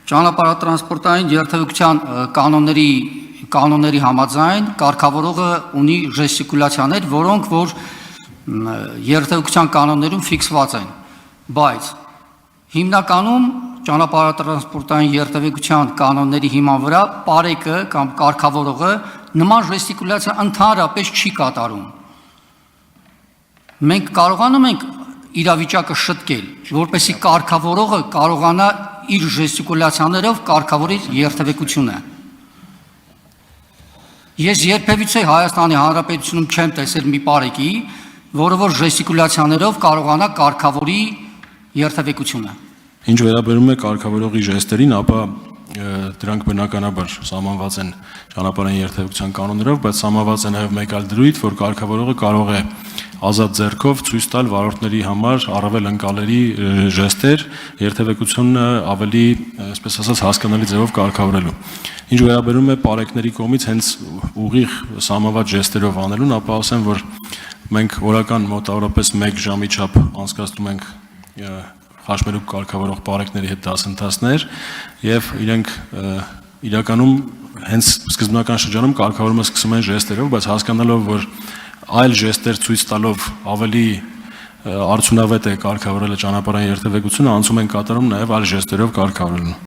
Ճանապարհատրանսպորտային երթևեկության կանոնների համաձայն կարգավորողը ունի ժեստիկուլյացիաներ, որոնք որ երթևեկության կանոններում ֆիքսված են, բայց հիմնականում ճանապարհատրանսպորտային երթևեկության կանոնների հիման վրա պարեկը կամ կարգավորողը նման ժեստիկուլյացիա ընդհանրապես չի կատարում։ Մենք կարողանում ենք իրավիճակը շտկել, որպեսզի կարգավորողը կարողանա իր ժեստիկուլյացիաներով կարգավորի երթևեկությունը։ Ես երբևիցե Հայաստանի Հանրապետությունում չեմ տեսել մի պարեկի, որը որ ժեստիկուլյացիաներով կարողանա կարգավորի երթևեկությունը։ Ինչ վերաբերում է կարգավորողի ժեստերին, ապա դրանք բնականաբար սահմանված են ճանապարհային երթևեկության կանոններով, բայց սահմանված է նաև մեկ այլ դրույթ, որ կարգավորողը կարող է ազատ ձեռքով ցույց տալ վարորդների համար առավել ընկալելի ժեստեր, երթևեկությունը ավելի, այսպես ասած, հասկանալի ձևով կարգավորելու։ Ինչ վերաբերում է պարեկների կողմից հենց ուղիղ սահմանված ժեստերով անելուն, ապա ասեմ, որ մենք օրական մոտավորապես 1 ժամի չափ անցկացնում ենք խաչմերուկ կարգավորող պարեկների հետ դասընթացներ եւ իրենք իրականում հենց սկզբնական շրջանում կարգավորումը սկսում են ժեստերով, բայց հասկանալով, որ այլ ժեստեր ցույց տալով ավելի արդյունավետ է կարգավորելը ճանապարհային երթևեկությունը, անցում են կատարում նաեւ այլ ժեստերով կարգավորելուն։